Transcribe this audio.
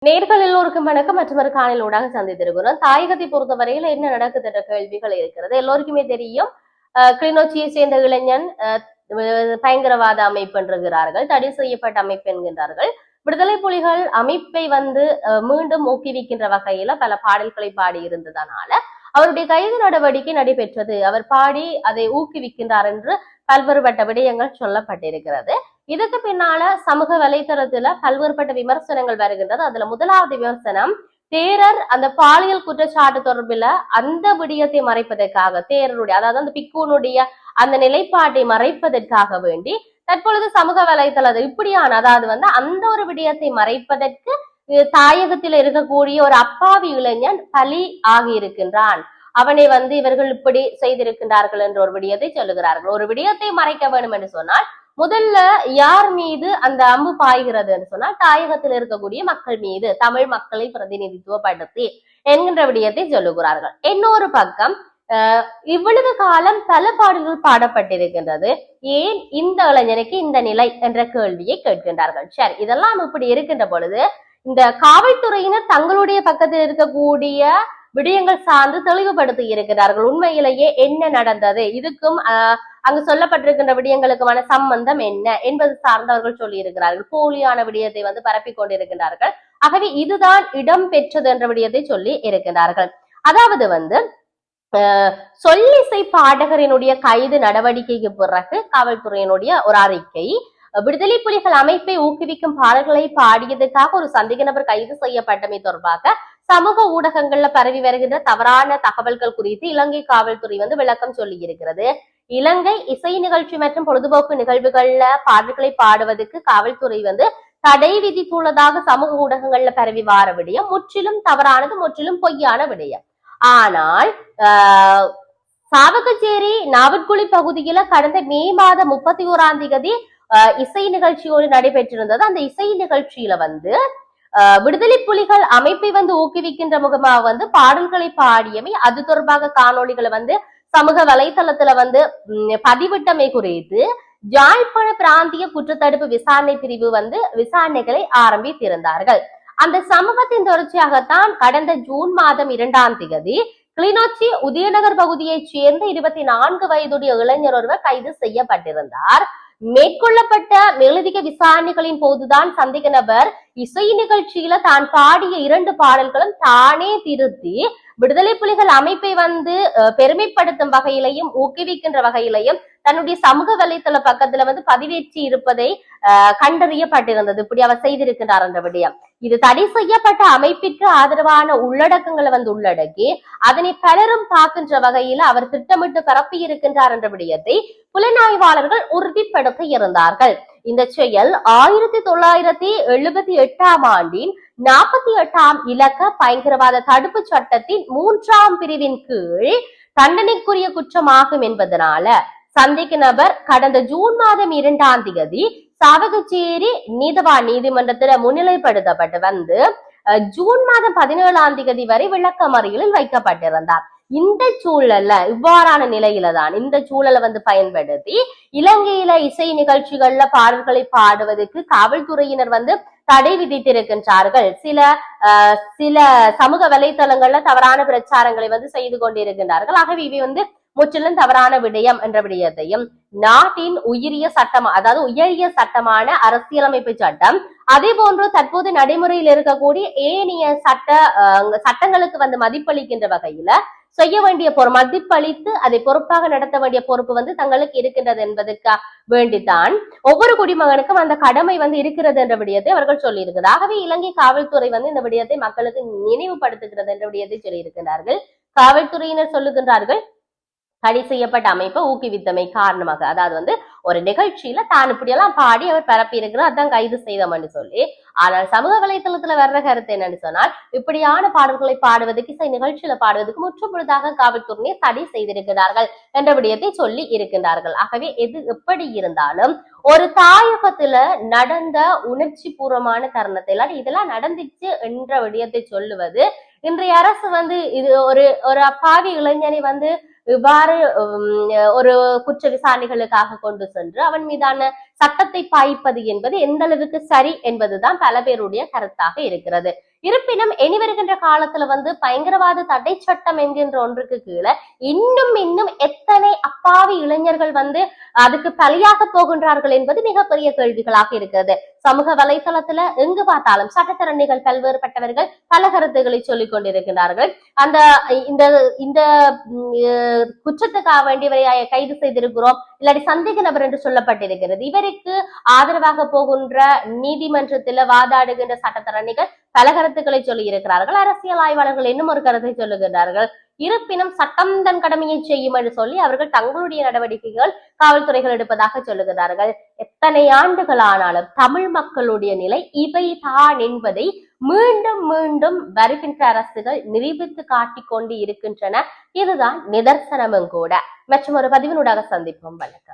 நேர்கள் எல்லோருக்கும் வணக்கம். மற்றொரு காணொளி ஊடாக சந்தித்திருக்கிறோம். தாயகத்தை பொறுத்தவரையில் என்ன நடக்குது என்ற கேள்விகள் இருக்கிறது. எல்லோருக்குமே தெரியும். கிளிநொச்சியை சேர்ந்த இளைஞன் பயங்கரவாத அமைப்பு என்கிறார்கள், தடை செய்யப்பட்ட அமைப்பு என்கின்றார்கள். விடுதலை புலிகள் அமைப்பை மீண்டும் ஊக்குவிக்கின்ற வகையில பல பாடல்களை பாடி இருந்ததனால அவருடைய கைது நடவடிக்கை நடைபெற்றது. அவர் பாடி அதை ஊக்குவிக்கின்றார் என்று பல்வேறுபட்ட விடயங்கள் சொல்லப்பட்டிருக்கிறது. இதுக்கு பின்னால சமூக வலைத்தளத்துல பல்வேறுபட்ட விமர்சனங்கள் வருகின்றது. அதுல முதலாவது விமர்சனம், தேரர் அந்த பாலியல் குற்றச்சாட்டு தொடர்பில் அந்த விடயத்தை மறைப்பதற்காக, தேரருடைய அதாவது அந்த பிக்குனுடைய அந்த நிலைப்பாட்டை மறைப்பதற்காக வேண்டி தற்பொழுது சமூக வலைத்தளத்தில் இப்படியான அதாவது அந்த ஒரு விடயத்தை மறைப்பதற்கு தாயகத்தில் இருக்கக்கூடிய ஒரு அப்பாவி இளைஞன் பலி ஆகி இருக்கின்றான். அவனை இவர்கள் இப்படி செய்திருக்கின்றார்கள் என்ற ஒரு விடயத்தை சொல்லுகிறார்கள். ஒரு விடயத்தை மறைக்க வேண்டும் என்று சொன்னால் முதல்ல யார் மீது அந்த அம்பு பாய்கிறது என்று சொன்னால் தாயகத்தில் இருக்கக்கூடிய மக்கள் மீது, தமிழ் மக்களை பிரதிநிதித்துவப்படுத்தி என்கின்ற விடயத்தை சொல்லுகிறார்கள். இன்னொரு பக்கம் இவ்வளவு காலம் பல பாடல்கள் பாடப்பட்டிருக்கின்றது, ஏன் இந்த இளைஞனுக்கு இந்த நிலை என்ற கேள்வியை கேட்கின்றார்கள். சரி, இதெல்லாம் இப்படி இருக்கின்ற பொழுது இந்த காவல்துறையினர் தங்களுடைய பக்கத்தில் இருக்கக்கூடிய விடயங்கள் சார்ந்து தெளிவுபடுத்தி இருக்கிறார்கள். உண்மையிலேயே என்ன நடந்தது, இதுக்கும் அங்கு சொல்லப்பட்டிருக்கின்ற விடயங்களுக்குமான சம்பந்தம் என்ன என்பது சார்ந்து அவர்கள் சொல்லி இருக்கிறார்கள். போலியான விடயத்தை பரப்பி கொண்டிருக்கிறார்கள். ஆகவே இதுதான் இடம் பெற்றது என்ற விடயத்தை சொல்லி இருக்கின்றார்கள். அதாவது சொல்லிசை பாடகரினுடைய கைது நடவடிக்கைக்கு பிறகு காவல்துறையினுடைய ஒரு அறிக்கை, விடுதலை புலிகள் அமைப்பை ஊக்குவிக்கும் பாடல்களை பாடியதற்காக ஒரு சந்தேக நபர் கைது செய்யப்பட்டமை தொடர்பாக சமூக ஊடகங்கள்ல பரவி வருகின்ற தவறான தகவல்கள் குறித்து இலங்கை காவல்துறை விளக்கம் சொல்லி இருக்கிறது. இலங்கை இசை நிகழ்ச்சி மற்றும் பொழுதுபோக்கு நிகழ்வுகள்ல பாடல்களை பாடுவதற்கு காவல்துறை தடை விதித்துள்ளதாக சமூக ஊடகங்கள்ல பரவி வார விடயம் முற்றிலும் தவறானது, முற்றிலும் பொய்யான விடயம். ஆனால் சாவகச்சேரி நாவற்குழி பகுதியில கடந்த மே மாதம் 31 இசை நிகழ்ச்சியோடு நடைபெற்றிருந்தது. அந்த இசை நிகழ்ச்சியில விடுதலை புலிகள் அமைப்பை ஊக்குவிக்கின்ற முகமாக பாடல்களை பாடியமை, அது தொடர்பாக காணொளிகளை சமூக வலைத்தளத்துல பதிவிட்டமை குறித்து யாழ்ப்பாண பிராந்திய குற்றத்தடுப்பு விசாரணை பிரிவு விசாரணைகளை ஆரம்பித்திருந்தார்கள். அந்த சமூகத்தின் தொடர்ச்சியாகத்தான் கடந்த ஜூன் மாதம் 2 கிளிநொச்சி உதயநகர் பகுதியைச் சேர்ந்த 24 வயதுடைய இளைஞர் ஒருவர் கைது செய்யப்பட்டிருந்தார். மேற்கொள்ளப்பட்ட மேலதிக விசாரணைகளின் போதுதான் சந்தேக நபர் இசை நிகழ்ச்சியில தான் பாடிய 2 பாடல்களும் தானே திருத்தி விடுதலை புலிகள் அமைப்பை பெருமைப்படுத்தும் வகையிலையும் ஊக்குவிக்கின்ற வகையிலையும் தன்னுடைய சமூக வலைத்தள பக்கத்துல பதிவேற்றி இருப்பதை கண்டறியப்பட்டிருந்தது. இப்படி அவர் செய்திருக்கின்றார் என்ற விடயம். இது தடை செய்யப்பட்ட அமைப்பிற்கு ஆதரவான உள்ளடக்கங்களை உள்ளடக்கி அதனை பலரும் பார்க்கின்ற வகையில் அவர் திட்டமிட்டு பரப்பி இருக்கின்றார் என்ற விடயத்தை புலனாய்வாளர்கள் உறுதிப்படுத்த இருந்தார்கள். இந்த செயல் 1978 48 இலக்க பயங்கரவாத தடுப்பு சட்டத்தின் 3ஆம் பிரிவின் கீழ் தண்டனைக்குரிய குற்றமாகும் என்பதனால சந்தேக நபர் கடந்த ஜூன் மாதம் 2 சாவகச்சேரி நீதவான் நீதிமன்றத்துல முன்னிலைப்படுத்தப்பட்டு ஜூன் மாதம் 17 வரை விளக்கமறியலில் வைக்கப்பட்டிருந்தார். இந்த சூழல்ல இவ்வாறான நிலையில தான் இந்த சூழலை பயன்படுத்தி இலங்கையில இசை நிகழ்ச்சிகள்ல பாடல்களை பாடுவதற்கு காவல்துறையினர் தடை விதித்திருக்கின்றார்கள். சில சமூக வலைத்தளங்கள்ல தவறான பிரச்சாரங்களை செய்து கொண்டிருக்கின்றார்கள். ஆகவே இவை முற்றிலும் தவறான விடயம் என்ற விடயத்தையும், நாட்டின் உயரிய சட்டமான அரசியலமைப்பு சட்டம், அதே போன்று தற்போது நடைமுறையில் இருக்கக்கூடிய ஏனைய சட்டங்களுக்கு மதிப்பளிக்கின்ற வகையில செய்ய வேண்டிய மதிப்பளித்து அதை பொறுப்பாக நடத்த வேண்டிய பொறுப்பு தங்களுக்கு இருக்கின்றது என்பதற்கு வேண்டித்தான் ஒவ்வொரு குடிமகனுக்கும் அந்த கடமை இருக்கிறது என்ற விடயத்தை அவர்கள் சொல்லி இருக்கிறார். ஆகவே இலங்கை காவல்துறை இந்த விடயத்தை மக்களுக்கு நினைவுபடுத்துகிறது என்ற விடயத்தை சொல்லி இருக்கின்றார்கள். காவல்துறையினர் சொல்லுகின்றார்கள், தடை செய்யப்பட்ட அமைப்பை ஊக்குவித்தமை காரணமாக, அதாவது ஒரு நிகழ்ச்சியில தான் இப்படியெல்லாம் பாடி அவர் பரப்பி இருக்கிறார், அதான் கைது செய்தோம்னு சொல்லி. ஆனால் சமூக வலைத்தளத்துல வர்ற கருத்து என்னன்னு சொன்னால், இப்படியான பாடல்களை பாடுவதற்கு இசை நிகழ்ச்சியில பாடுவதற்கு முற்றுமுழுதாக காவல்துறையினர் தடை செய்திருக்கிறார்கள் என்ற விடயத்தை சொல்லி இருக்கின்றார்கள். ஆகவே எது எப்படி இருந்தாலும் ஒரு தாயகத்துல நடந்த உணர்ச்சி பூர்வமான தருணத்தை இதெல்லாம் நடந்துச்சு என்ற விடயத்தை சொல்லுவது, இன்றைய அரசு இது ஒரு அப்பாவி இளைஞனை இவ்வாறு ஒரு குற்ற விசாரணைகளுக்காக கொண்டு சென்று அவன் மீதான சட்டத்தை பாய்ப்பது என்பது எந்த அளவுக்கு சரி என்பதுதான் பல பேருடைய கருத்தாக இருக்கிறது. இருப்பினும் இனி வருகின்ற காலத்துல பயங்கரவாத தடை சட்டம் என்கின்ற ஒன்றுக்கு கீழே இன்னும் எத்தனை அப்பாவி இளைஞர்கள் அதுக்கு பலியாக போகின்றார்கள் என்பது மிகப்பெரிய கேள்விகளாக இருக்கிறது. சமூக வலைதளத்துல எங்கு பார்த்தாலும் சட்டத்தரணிகள் பல்வேறுபட்டவர்கள் பல கருத்துக்களை சொல்லிக் கொண்டிருக்கிறார்கள். அந்த இந்த இந்த குற்றத்துக்காக வேண்டியவரை கைது செய்திருக்கிறோம், இல்லாட்டி சந்தேக நபர் என்று சொல்லப்பட்டிருக்கிறது. இவருக்கு ஆதரவாக போகின்ற நீதிமன்றத்தில் வாதாடுகின்ற சட்டத்தரணிகள் பல கருத்துக்களை சொல்லி இருக்கிறார்கள். அரசியல் ஆய்வாளர்கள் இன்னும் ஒரு கருத்தை சொல்லுகிறார்கள். இருப்பினும் சட்டம் தன் கடமையை செய்யும் என்று சொல்லி அவர்கள் தங்களுடைய நடவடிக்கைகள் காவல்துறைகள் எடுப்பதாக சொல்லுகிறார்கள். எத்தனை ஆண்டுகள் ஆனாலும் தமிழ் மக்களுடைய நிலை இவைதான் என்பதை மீண்டும் மீண்டும் வருகின்ற அரசுகள் நிரூபித்து காட்டிக் கொண்டு இருக்கின்றன. இதுதான் நிதர்சனமும் கூட. மற்றும் ஒரு பதிவினூடாக சந்திப்போம். வணக்கம்.